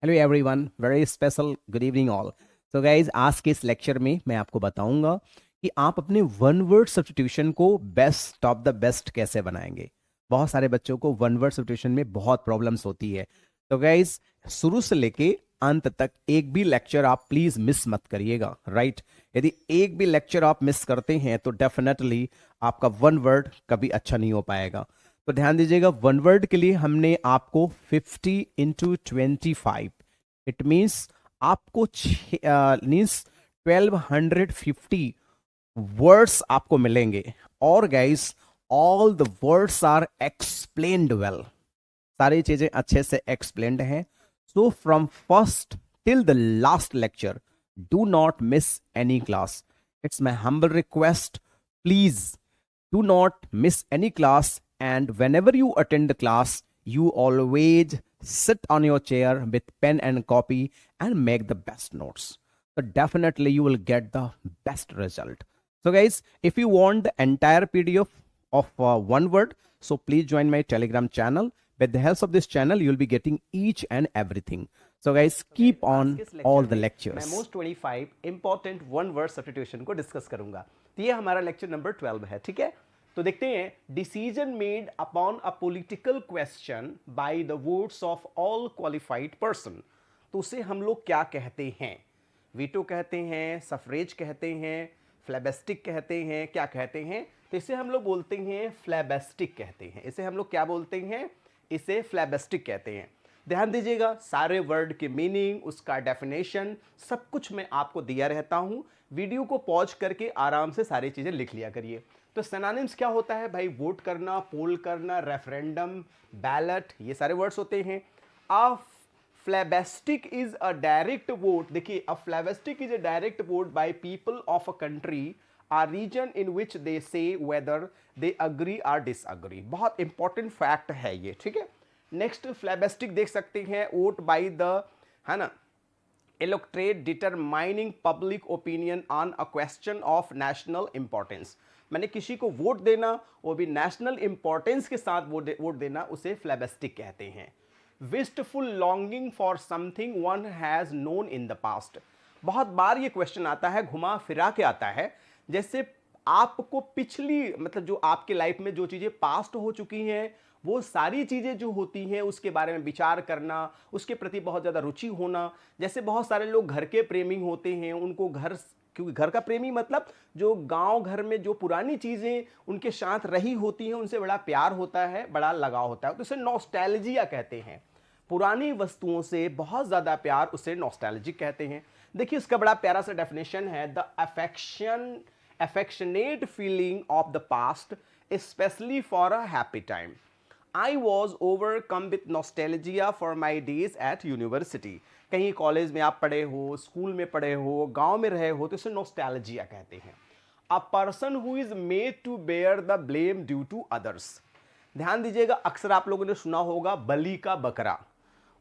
Hello everyone, very special good evening all. तो guys, आज के इस लेक्चर में मैं आपको बताऊंगा कि आप अपने वन वर्ड सब्स्टिट्यूशन को बेस्ट ऑफ द बेस्ट कैसे बनाएंगे। बहुत सारे बच्चों को वन वर्ड सब्स्टिट्यूशन में बहुत प्रॉब्लम्स होती है। तो गाइज, शुरू से लेके अंत तक एक भी लेक्चर आप प्लीज मिस मत करिएगा, राइट। यदि एक भी लेक्चर आप मिस करते हैं तो डेफिनेटली आपका वन वर्ड कभी अच्छा नहीं हो पाएगा। तो ध्यान दीजिएगा, वन वर्ड के लिए हमने आपको 50 × 25, इट मीन्स आपको मीन्स 1250 वर्ड्स आपको मिलेंगे। और guys, all the words are explained well, सारी चीजें अच्छे से एक्सप्लेन्ड हैं। So from first till the last lecture, do not miss any class. It's my humble request, please do not miss any class, and whenever you attend the class, you always sit on your chair with pen and copy and make the best notes. So definitely you will get the best result. So guys, if you want the entire PDF of one word, so please join my Telegram channel. With the help of this channel, you will be getting each and everything. So guys, keep on all the lectures. मैं most 25 important one word substitution को discuss करूंगा। तो ये हमारा lecture number 12 है, ठीक है। तो देखते हैं, decision made upon a political question by the votes of all qualified person. तो उसे हम लोग क्या कहते हैं? वीटो कहते हैं, सफरेज कहते हैं, फ्लेबेस्टिक कहते हैं, क्या कहते हैं? तो इसे हम लोग बोलते हैं फ्लेबेस्टिक कहते हैं। इसे हम लोग क्या बोलते हैं? इसे फ्लेबेस्टिक कहते हैं। ध्यान दीजिएगा, सारे वर्ड की मीनिंग, उसका डेफिनेशन, सब कुछ मैं आपको दिया रहता हूं। वीडियो को पॉज करके आराम से सारी चीजें लिख लिया करिए। तो सिनोनिम्स क्या होता है भाई? वोट करना, पोल करना, रेफरेंडम, बैलेट, ये सारे वर्ड्स होते हैं। A plebiscite is a direct vote. देखिए, a plebiscite is a direct vote by people of a country or region in which they say whether they agree or disagree. बहुत important fact है ये, ठीक है। Next, फ्लेबेस्टिक देख सकते हैं, vote by the, है ना, electorate determining public opinion on a question of national importance. मैंने किसी को वोट देना, वो भी नेशनल इंपॉर्टेंस के साथ वोट देना, उसे फ्लेबेस्टिक कहते हैं। Wistful longing for something one has known in the past. बहुत बार ये क्वेश्चन आता है, घुमा फिरा के आता है। जैसे आपको पिछली, मतलब जो आपके लाइफ में जो चीजें पास्ट हो चुकी हैं, वो सारी चीजें जो होती हैं उसके बारे में विचार करना, उसके प्रति बहुत ज्यादा रुचि होना। जैसे बहुत सारे लोग घर के प्रेमी होते हैं, उनको घर, क्योंकि घर का प्रेमी मतलब जो गांव घर में जो पुरानी चीजें उनके साथ रही होती हैं, उनसे बड़ा प्यार होता है, बड़ा लगाव होता है, तो इसे नॉस्टैल्जिया कहते हैं। पुरानी वस्तुओं से बहुत ज्यादा प्यार, उसे नॉस्टैल्जिक कहते हैं। देखिए, इसका बड़ा प्यारा सा डेफिनेशन है, the affectionate feeling of the past, especially for a happy time. I was overcome with nostalgia for my days at university. कहीं कॉलेज में आप पढ़े हो, स्कूल में पढ़े हो, गांव में रहे हो, तो इसे नॉस्टैल्जिया कहते हैं। A person who is made to bear the blame due to others. ध्यान दीजिएगा, अक्सर आप लोगों ने सुना होगा बलि का बकरा,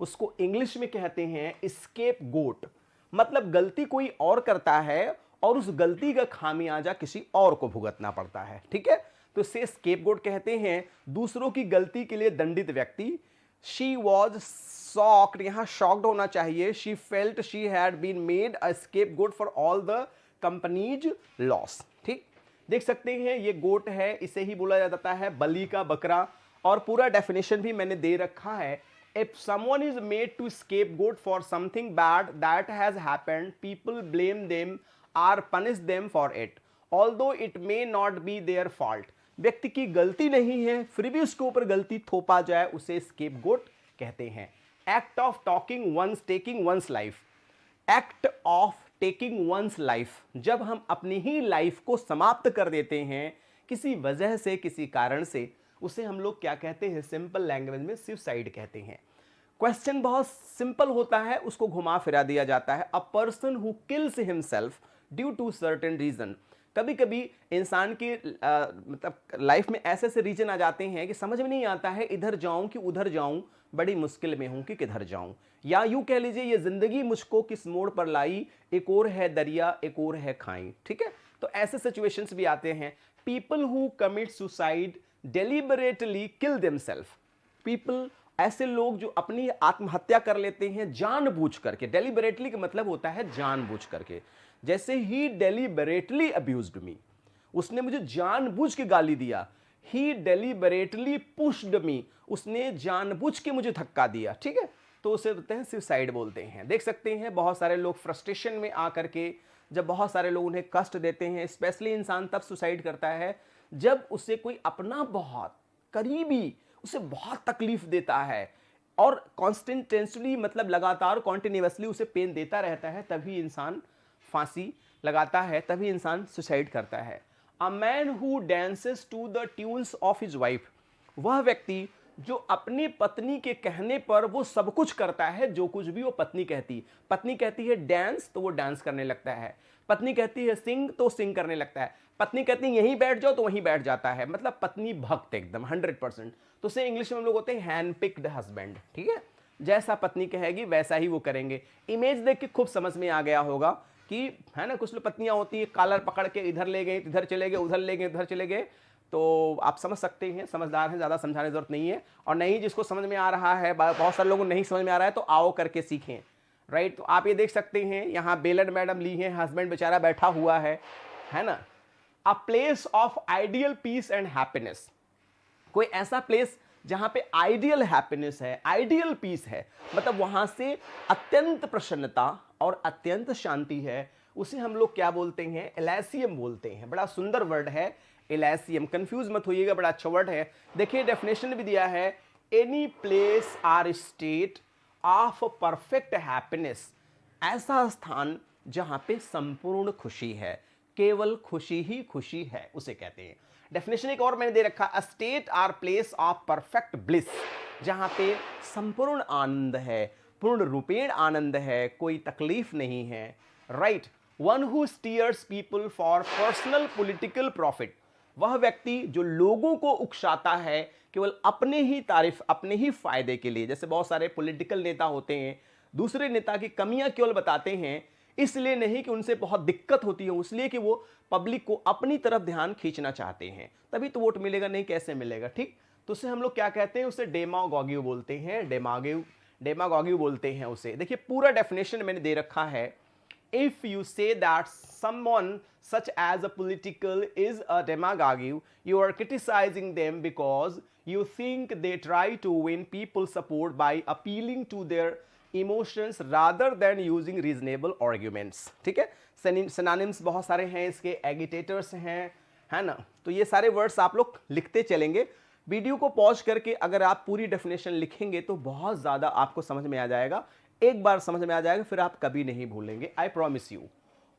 उसको इंग्लिश में कहते हैं स्केप गोट। मतलब गलती कोई और करता है और उस गलती का खामियाजा किसी और को भुगतना पड़ता है, ठीक है। तो इसे स्केपगोट कहते हैं, दूसरों की गलती के लिए दंडित व्यक्ति। शी वॉज शॉक्ड, यहां शॉक्ड होना चाहिए। She felt she had been made a scapegoat for all the company's loss. ठीक, देख सकते हैं ये गोट है, इसे ही बोला जाता है बलि का बकरा। और पूरा डेफिनेशन भी मैंने दे रखा है। If someone is made to scapegoat for something bad that has happened, people blame them or punish them for it, although it may not be their fault. व्यक्ति की गलती नहीं है, फिर भी उसके ऊपर गलती थोपा जाए, उसे स्केपगोट कहते हैं। Act of talking one's taking one's life. Act of taking one's life, जब हम अपनी ही लाइफ को समाप्त कर देते हैं किसी वजह से, किसी कारण से, उसे हम लोग क्या कहते हैं? सिंपल लैंग्वेज में सुसाइड कहते हैं। क्वेश्चन बहुत सिंपल होता है, उसको घुमा फिरा दिया जाता है। A person who kills himself due to certain reason. कभी कभी इंसान की मतलब लाइफ में ऐसे ऐसे रीजन आ जाते हैं कि समझ में नहीं आता है इधर जाऊं कि उधर जाऊं, बड़ी मुश्किल में हूं कि किधर जाऊं। या यूं कह लीजिए, ये जिंदगी मुझको किस मोड़ पर लाई, एक और है दरिया एक और है खाई, ठीक है। तो ऐसे सिचुएशंस भी आते हैं। People who commit suicide deliberately kill themselves. People ऐसे लोग जो अपनी आत्महत्या कर लेते हैं जानबूझ करके, डेलिबरेटली का मतलब होता है जानबूझ करके। जैसे ही डेलिबरेटली अब्यूज्ड मी, उसने मुझे जानबूझ के गाली दिया। ही डेलिबरेटली पुश्ड मी, उसने जानबूझ के मुझे धक्का दिया, ठीक है, तो उसे बोलते हैं सुसाइड बोलते हैं। देख सकते हैं बहुत सारे लोग फ्रस्ट्रेशन में आकर के, जब बहुत सारे लोग उन्हें कष्ट देते हैं, स्पेशली इंसान तब सुसाइड करता है जब उसे कोई अपना बहुत करीबी उसे बहुत तकलीफ देता है और कॉन्स्टेंटली मतलब लगातार कॉन्टिन्यूसली उसे पेन देता रहता है, तभी इंसान फांसी लगाता है, तभी इंसान सुसाइड करता है। A man who dances to the tunes of his wife, वह व्यक्ति जो अपनी पत्नी के कहने पर वो सब कुछ करता है जो कुछ भी वो पत्नी कहती। पत्नी कहती है डांस तो वो डांस करने लगता है, पत्नी कहती है सिंग तो सिंग करने लगता है, पत्नी कहती है यहीं बैठ जाओ तो वहीं बैठ जाता है। मतलब पत्नी भक्त एकदम 100%। तो उसे इंग्लिश में हम लोग होते हैं हैंड पिक्ड हस्बैंड, ठीक है, जैसा पत्नी कहेगी वैसा ही वो करेंगे। इमेज देख के खूब समझ में आ गया होगा कि है ना, कुछ लोग पत्नियां होती है कॉलर पकड़ के इधर ले गए, इधर चले गए, उधर ले गए, उधर चले गए, तो आप समझ सकते हैं, समझदार हैं, ज़्यादा समझाने की जरूरत नहीं है। और नहीं जिसको समझ में आ रहा है, बहुत सारे लोगों को नहीं समझ में आ रहा है, तो आओ करके सीखें, राइट। तो आप ये देख सकते हैं यहाँ बेलन मैडम ली हैं, हस्बैंड बेचारा बैठा हुआ है ना। A place of ideal peace and happiness, कोई ऐसा प्लेस जहां पे आइडियल हैप्पीनेस है, आइडियल पीस है, मतलब वहां से अत्यंत प्रसन्नता और अत्यंत शांति है, उसे हम लोग क्या बोलते हैं, एलासियम बोलते हैं। बड़ा सुंदर वर्ड है एलासियम, कंफ्यूज मत होइएगा, बड़ा अच्छा वर्ड है। देखिए डेफिनेशन भी दिया है, any place or state of perfect happiness, ऐसा स्थान जहां पे संपूर्ण खुशी है, केवल खुशी ही खुशी है, उसे कहते हैं। डेफिनेशन एक और मैंने दे रखा, a state or place of perfect bliss, जहां पे संपूर्ण आनंद है, पूर्ण रूपेण आनंद है, कोई तकलीफ नहीं है, right. One who stairs people for personal political profit, वह व्यक्ति जो लोगों को उकसाता है केवल अपने ही तारीफ, अपने ही फायदे के लिए। जैसे बहुत सारे पॉलिटिकल नेता होते हैं, दूसरे नेता की कमियां केवल बताते हैं, इसलिए नहीं कि उनसे बहुत दिक्कत होती है, इसलिए कि वो पब्लिक को अपनी तरफ ध्यान खींचना चाहते हैं, तभी तो वोट मिलेगा, नहीं कैसे मिलेगा, ठीक। तो उसे हम लोग क्या कहते हैं, उसे डेमागोगी बोलते हैं, डेमागोगी बोलते हैं उसे। देखिए पूरा डेफिनेशन मैंने दे रखा है। If you say that someone such as a political is a demagogue, you are criticizing them because you think they try to win people's support by appealing to their emotions rather than using reasonable arguments, ठीक है। synonyms बहुत सारे हैं इसके, agitators हैं, है ना। तो ये सारे वर्ड्स आप लोग लिखते चलेंगे। वीडियो को पॉज करके अगर आप पूरी डेफिनेशन लिखेंगे तो बहुत ज़्यादा आपको समझ में आ जाएगा, एक बार समझ में आ जाएगा फिर आप कभी नहीं भूलेंगे, I promise you.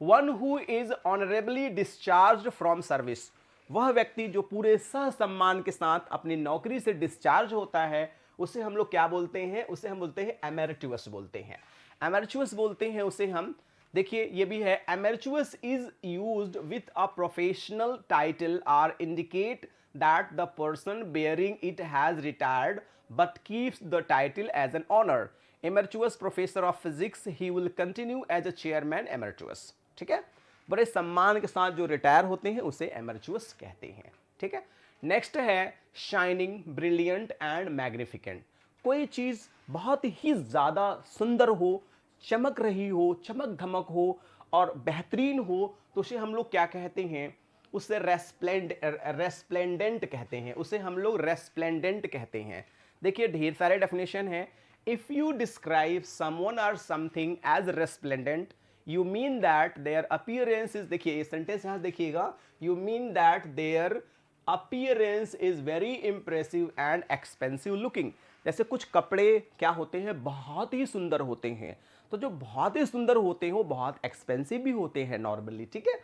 One who is honourably discharge from service, वह व्यक्ति जो पूरे सहसम्मान के साथ अपनी नौकरी से डिस्चार्ज होता है, उसे हम लोग क्या बोलते हैं, उसे हम बोलते हैं एमेरिटुअस बोलते हैं। एमेरिटुअस बोलते हैं उसे हम, देखिए ये भी है, emeritus is used with a professional title or indicate that the person bearing it has retired but keeps the title as an honor. Emeritus professor of physics, he will continue as a chairman emeritus, ठीक है। बड़े सम्मान के साथ जो retire होते हैं उसे एमेरिटुअस कहते हैं, ठीक है। नेक्स्ट है शाइनिंग, ब्रिलियंट एंड मैग्निफिकेंट, कोई चीज बहुत ही ज्यादा सुंदर हो, चमक रही हो, चमक धमक हो और बेहतरीन हो, तो उसे हम लोग क्या कहते हैं, उसे रेस्प्लेंडेंट कहते हैं, उसे हम लोग रेस्प्लेंडेंट कहते हैं। देखिए ढेर सारे डेफिनेशन हैं। If you describe someone or something as resplendent, you mean that their appearance is, देखिए ये सेंटेंस यहां देखिएगा, you mean that their appearance is very impressive and expensive looking. जैसे कुछ कपड़े क्या होते हैं, बहुत ही सुंदर होते हैं, तो जो बहुत ही सुंदर होते हैं वो बहुत एक्सपेंसिव भी होते हैं नॉर्मली, ठीक है।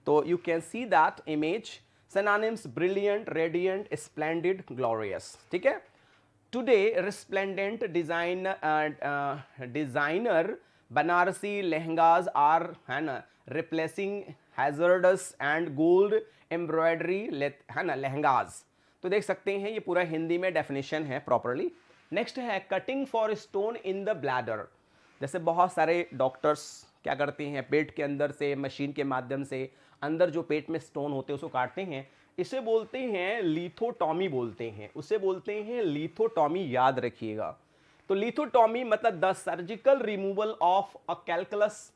तो you can see that image, synonyms brilliant, radiant, splendid, glorious, ठीक है। Today resplendent designer Banarasi lehengas are, है ना, replacing hazardous and gold embroidery, है ना, लहंगास। तो देख सकते हैं ये पूरा हिंदी में डेफिनेशन है प्रॉपरली। नेक्स्ट है cutting for stone in the bladder, जैसे बहुत सारे डॉक्टर्स क्या करते हैं, पेट के अंदर से मशीन के माध्यम से अंदर जो पेट में स्टोन होते हैं उसको काटते हैं, इसे बोलते हैं लिथोटॉमी बोलते हैं, उसे बोलते हैं लिथोटॉमी, याद रखिएगा। तो लिथोटॉमी मतलब the surgical removal of a calculus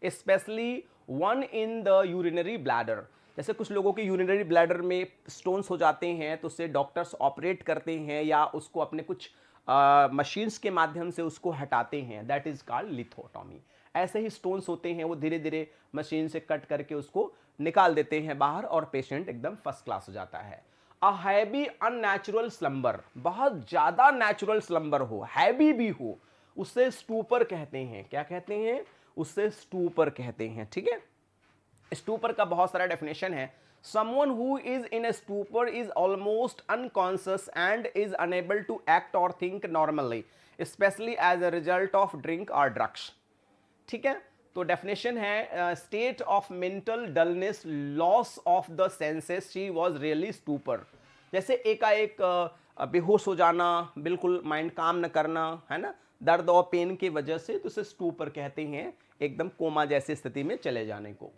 specially one in the urinary bladder. जैसे कुछ लोगों के यूरिनरी ब्लैडर में स्टोन्स हो जाते हैं तो उससे डॉक्टर्स ऑपरेट करते हैं या उसको अपने कुछ मशीन्स के माध्यम से उसको हटाते हैं, दैट इज कॉल्ड लिथोटॉमी। ऐसे ही स्टोन्स होते हैं, वो धीरे धीरे मशीन से कट करके उसको निकाल देते हैं बाहर और पेशेंट एकदम फर्स्ट क्लास हो जाता है। अ हैवी अननेचुरल स्लंबर, बहुत ज्यादा नेचुरल स्लंबर हो, हैवी भी हो, उससे स्टूपर कहते हैं। क्या कहते हैं? उससे स्टूपर कहते हैं। ठीक है, स्टूपर का बहुत सारा डेफिनेशन है। Someone who is in a stupor is almost unconscious and is unable to act or think normally, especially as a result of drink or drugs. ठीक है, तो डेफिनेशन है state of mental dullness, loss of the senses, she was really stupor. जैसे एकाएक बेहोश हो जाना, बिल्कुल माइंड काम न करना, है ना, दर्द और पेन की वजह से, तो उसे स्टूपर कहते हैं, एकदम कोमा जैसी स्थिति में चले जाने को।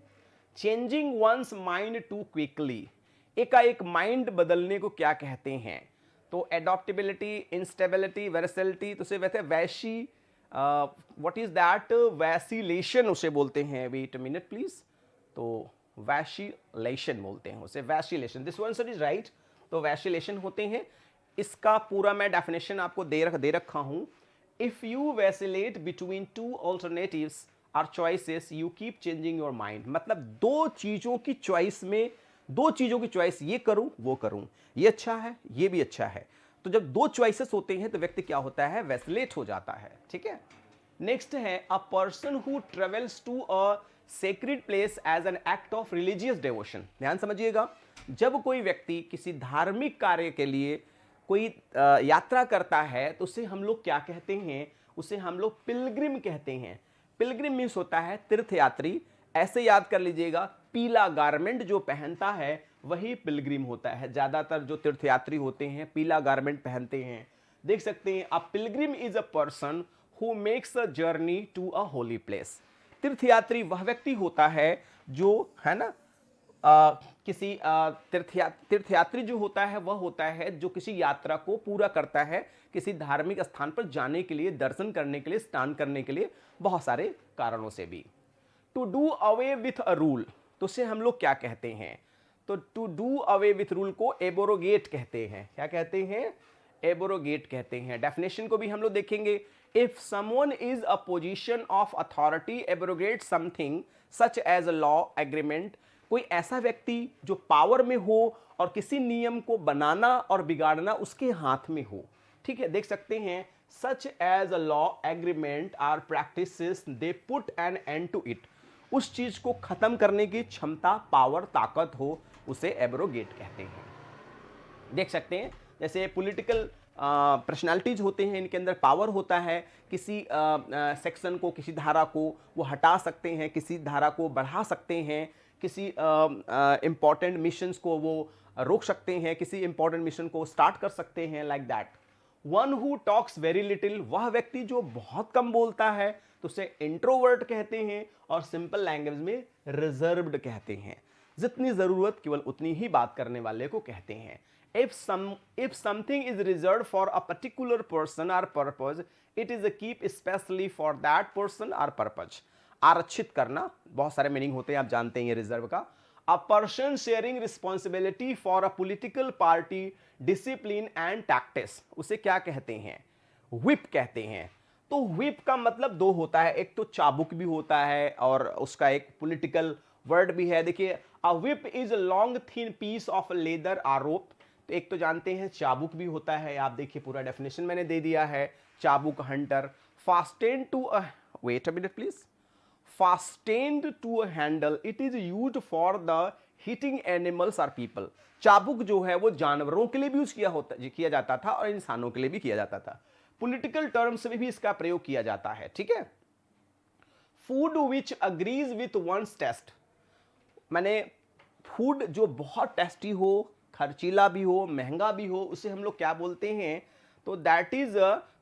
Changing one's mind too quickly, एकाएक माइंड बदलने को क्या कहते हैं? तो एडॉप्टेबिलिटी, इंस्टेबिलिटी, वेरिसिलिटी, तो उसे वैसे वैशी, व्हाट इज दैट, वैसिलेशन उसे बोलते हैं। वेट अ मिनट प्लीज, तो वैशिलेशन बोलते हैं उसे, vacillation, this one sir is right. तो वैशिलेशन होते हैं। इसका पूरा मैं डेफिनेशन आपको दे रखा हूं। If you vacillate between two alternatives or choices you keep changing your mind, मतलब दो चीजों की चॉइस में, दो चीजों की चॉइस, ये करूं वो करूं, ये अच्छा है ये भी अच्छा है, तो जब दो चॉइसेस होते हैं तो व्यक्ति क्या होता है? वैसिलेट हो जाता है। ठीक है, नेक्स्ट है a person who travels to a sacred place as an act of religious devotion. ध्यान समझिएगा, जब कोई व्यक्ति किसी धार्मिक कार्य के लिए कोई यात्रा करता है तो उसे हम लोग क्या कहते हैं? उसे हम लोग पिलग्रिम कहते हैं। पिलग्रिम मीन्स होता है तीर्थयात्री। ऐसे याद कर लीजिएगा, पीला गारमेंट जो पहनता है वही पिलग्रिम होता है। ज्यादातर जो तीर्थयात्री होते हैं पीला गारमेंट पहनते हैं। देख सकते हैं, a pilgrim is a person who makes a journey to a holy place. तीर्थयात्री वह व्यक्ति होता है जो, है ना, किसी तीर्थयात्री जो होता है वह होता है जो किसी यात्रा को पूरा करता है, किसी धार्मिक स्थान पर जाने के लिए, दर्शन करने के लिए, स्नान करने के लिए, बहुत सारे कारणों से भी। To do away with a rule, तो उसे हम लोग क्या कहते हैं? तो to do away with rule को एबोरोगेट कहते हैं। क्या कहते हैं? एबोरोगेट कहते हैं। डेफिनेशन को भी हम लोग देखेंगे। If someone is a position of authority abrogate something such as a law agreement, कोई ऐसा व्यक्ति जो पावर में हो और किसी नियम को बनाना और बिगाड़ना उसके हाथ में हो। ठीक है, देख सकते हैं, such as a law agreement or practices they put an end to it, उस चीज को खत्म करने की क्षमता, पावर, ताकत हो, उसे एब्रोगेट कहते हैं। देख सकते हैं, जैसे पॉलिटिकल पर्सनालिटीज होते हैं, इनके अंदर पावर होता है, किसी सेक्शन को, किसी धारा को वो हटा सकते हैं, किसी धारा को बढ़ा सकते हैं, किसी इंपॉर्टेंट मिशंस को वो रोक सकते हैं, किसी इंपॉर्टेंट मिशन को स्टार्ट कर सकते हैं, like that. One who talks very little, वह व्यक्ति जो बहुत कम बोलता है तो उसे इंट्रोवर्ट कहते हैं, और सिंपल लैंग्वेज में रिजर्व्ड कहते हैं। जितनी जरूरत केवल उतनी ही बात करने वाले को कहते हैं। if something is reserved for a particular person or purpose, it is a keep especially for that person or purpose। आरक्षित करना, बहुत सारे मीनिंग होते हैं, आप जानते हैं ये रिजर्व का। a person sharing responsibility for a political party, discipline and tactics, उसे क्या कहते हैं? whip कहते हैं। तो whip का मतलब दो होता है, एक तो चाबुक भी होता है और उसका एक पॉलिटिकल वर्ड भी है। देखिए, a whip is a long thin piece of leather or rope, तो एक तो जानते हैं चाबुक भी होता है। आप देखिए, पूरा डेफिनेशन मैंने दे दिया है। चाबुक, hunter, fastened to a, wait a minute please, fastened to a handle, it is used for the hitting animals और पीपल। चाबुक जो है वो जानवरों के लिए भी यूज किया जाता था और इंसानों के लिए भी किया जाता था। पॉलिटिकल टर्म्स में भी इसका प्रयोग किया जाता है। ठीक है, food which agrees with one's taste, मैंने फूड जो बहुत टेस्टी हो, खर्चीला भी हो, महंगा भी हो, उसे हम लोग क्या बोलते हैं? तो दैट इज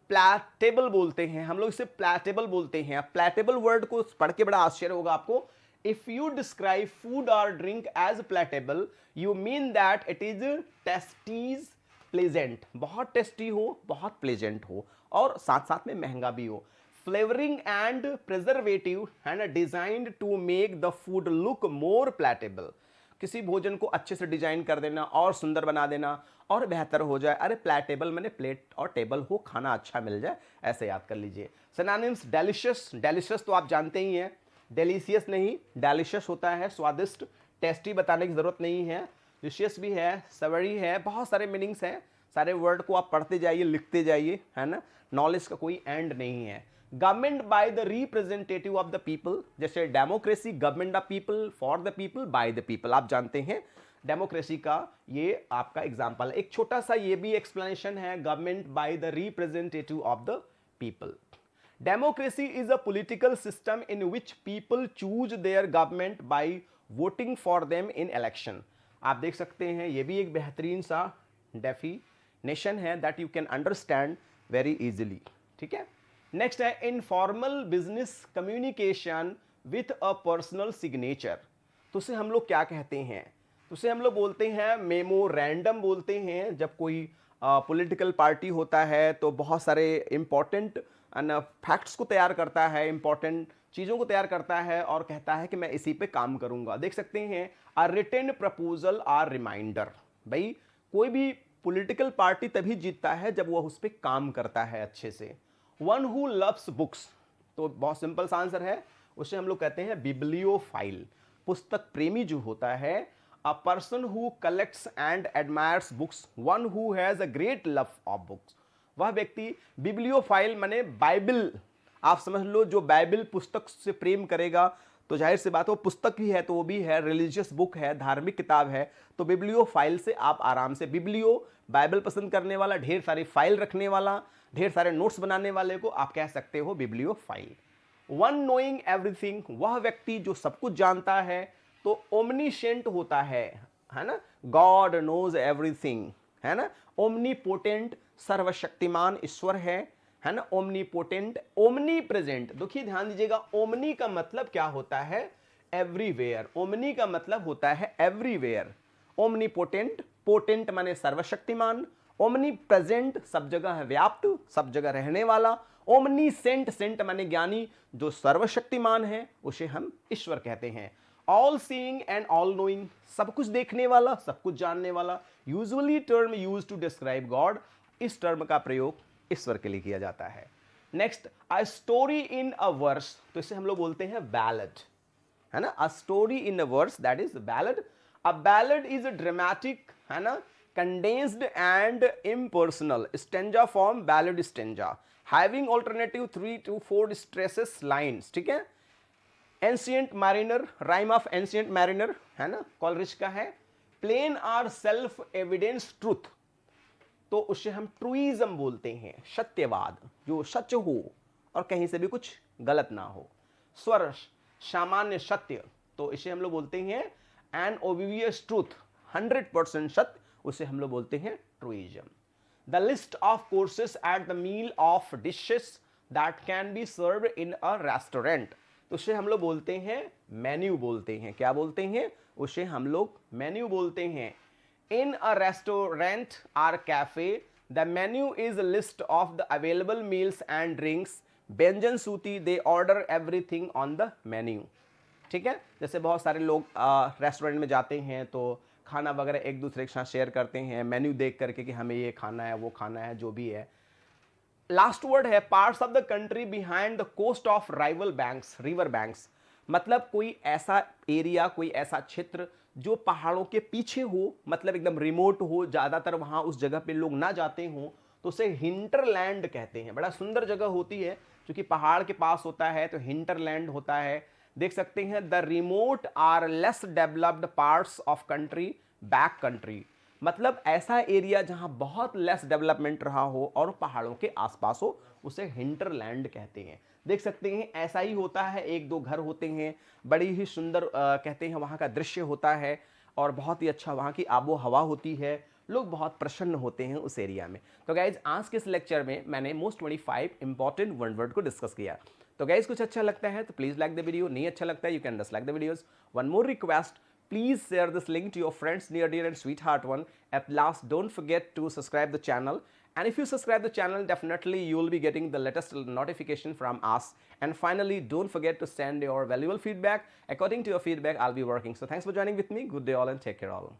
प्लेटेबल बोलते हैं। हम लोग इसे प्लेटेबल बोलते हैं। प्लेटेबल वर्ड को पढ़ के बड़ा आश्चर्य होगा आपको। If you describe food or drink as palatable, you mean that it is tasties pleasant, बहुत टेस्टी हो, बहुत प्लेजेंट हो, और साथ साथ में महंगा भी हो. Flavoring and preservative and designed to make the food look more palatable. किसी भोजन को अच्छे से डिजाइन कर देना और सुंदर बना देना और बेहतर हो जाए. अरे प्लेटेबल मैंने प्लेट और टेबल हो, खाना अच्छा मिल जाए, ऐसे याद कर लीजिए. Synonyms delicious. डेलिशियस तो आप जानते ही हैं, डेलीशियस नहीं, डेलिशियस होता है स्वादिष्ट. टेस्टी बताने की जरूरत नहीं है. डिशियस भी है, सवरी है, बहुत सारे मीनिंग्स हैं. सारे वर्ड को आप पढ़ते जाइए, लिखते जाइए, है ना. नॉलेज का कोई एंड नहीं है. Government by the representative of the people, जैसे democracy, government of people, for the people, by the people. आप जानते हैं डेमोक्रेसी का ये आपका एग्जांपल है. एक छोटा सा ये भी एक्सप्लेनेशन है, government by the representative of the people. Democracy is a political system in which people choose their government by voting for them in election. आप देख सकते हैं ये भी एक बेहतरीन सा डेफिनेशन है that you can understand very easily. ठीक है. नेक्स्ट है informal business communication with a personal signature. तो उसे हम लोग क्या कहते हैं? तो उसे हम लोग बोलते हैं मेमोरेंडम बोलते हैं. जब कोई पॉलिटिकल पार्टी होता है तो बहुत सारे इंपॉर्टेंट फैक्ट्स को तैयार करता है, इंपॉर्टेंट चीज़ों को तैयार करता है और कहता है कि मैं इसी पे काम करूंगा. देख सकते हैं a written proposal or reminder. भाई कोई भी पॉलिटिकल पार्टी तभी जीतता है जब वह उस पर काम करता है अच्छे से. वन हु लव्स बुक्स, तो बहुत सिंपल सा आंसर है, उसे हम लोग कहते हैं बिब्लियोफाइल. पुस्तक प्रेमी जो होता है. A person who collects and admires books, one who has a great love of books. वह व्यक्ति बिब्लियोफाइल माने बाइबल, आप समझ लो जो बाइबल पुस्तक से प्रेम करेगा तो जाहिर सी बात है वो पुस्तक ही है, तो वो भी है रिलीजियस बुक है, धार्मिक किताब है. तो बिब्लियोफाइल से आप आराम से, बिब्लियो बाइबल पसंद करने वाला, ढेर सारी फाइल रखने वाला, ढेर सारे नोट्स बनाने वाले को आप कह सकते हो बिब्लियोफाइल. वन नोइंग एवरीथिंग, वह व्यक्ति जो सब कुछ जानता है. तो ओमनीशेंट होता है ना. गॉड नोज एवरीथिंग, है ना. ओमनीपोटेंट, सर्वशक्तिमान ईश्वर है ना. Omnipotent, omni present. देखिए ध्यान दीजिएगा, ओमनी का मतलब क्या होता है? एवरीवेयर. ओमनी का मतलब होता है एवरीवेयर. ओमनीपोटेंट, पोटेंट माने सर्वशक्तिमान. ओमनी प्रेजेंट, सब जगह है व्याप्त, सब जगह रहने वाला. ओमनी सेंट, सेंट माने ज्ञानी, जो सर्वशक्तिमान है उसे हम ईश्वर कहते हैं. All seeing and all knowing, सब कुछ देखने वाला, सब कुछ जानने वाला. Usually term use to describe God, इस टर्म का प्रयोग ईश्वर के लिए किया जाता है. Next, a story in a verse, तो इसे हम लोग बोलते हैं बैलेड, है ना. A story in a verse, that is ballad. A ballad is dramatic, है ना, condensed and impersonal. Stanza form ballad stanza, having alternative 3 to 4 stresses lines. ठीक है. Ancient mariner, rime of ancient mariner, है ना, Coleridge का है. Plain or self evidence truth, तो उसे हम ट्रूइज्म बोलते हैं, सत्यवाद, जो सच हो और कहीं से भी कुछ गलत ना हो. स्वर, सामान्य सत्य, तो इसे हम लोग बोलते हैं एन ओबिवियस ट्रूथ, 100% सत्य, उसे हम लोग बोलते हैं truism. The list of courses at the meal of dishes that can be serve in a restaurant, तो उसे हम लोग बोलते हैं मेन्यू बोलते हैं. क्या बोलते हैं? उसे हम लोग मेन्यू बोलते हैं. In a restaurant or cafe, the menu is a list of the available meals and drinks. व्यंजन सूची, they order everything on the menu. ठीक है. जैसे बहुत सारे लोग रेस्टोरेंट में जाते हैं तो खाना वगैरह एक दूसरे के साथ शेयर करते हैं, मेन्यू देख करके कि हमें ये खाना है, वो खाना है, जो भी है. लास्ट वर्ड है parts of the country behind the coast of rival banks, river banks. मतलब कोई ऐसा एरिया, कोई ऐसा क्षेत्र जो पहाड़ों के पीछे हो, मतलब एकदम रिमोट हो, ज्यादातर वहां उस जगह पे लोग ना जाते हो, तो उसे हिंटरलैंड कहते हैं. बड़ा सुंदर जगह होती है क्योंकि पहाड़ के पास होता है, तो हिंटरलैंड होता है. देख सकते हैं the remote or less developed parts of country, back country, मतलब ऐसा एरिया जहां बहुत लेस डेवलपमेंट रहा हो और पहाड़ों के आसपास हो, उसे हिंटरलैंड कहते हैं. देख सकते हैं ऐसा ही होता है, एक दो घर होते हैं, बड़ी ही सुंदर कहते हैं वहाँ का दृश्य होता है और बहुत ही अच्छा वहाँ की आबो हवा होती है. लोग बहुत प्रसन्न होते हैं उस एरिया में। तो गाइज आज के इस लेक्चर में मैंने मोस्ट 25 इंपॉर्टेंट वन वर्ड को डिस्कस किया। तो गाइज कुछ अच्छा लगता है तो प्लीज लाइक द वीडियो, नहीं अच्छा लगता है you can dislike the videos. One more request, please share this link to your friends, near dear and sweetheart one. At last, don't forget to subscribe the channel, and if you subscribe the channel, definitely you will be getting the latest notification from us. And finally, don't forget to send your valuable feedback. According to your feedback, I'll be working. So thanks for joining with me. Good day all and take care all.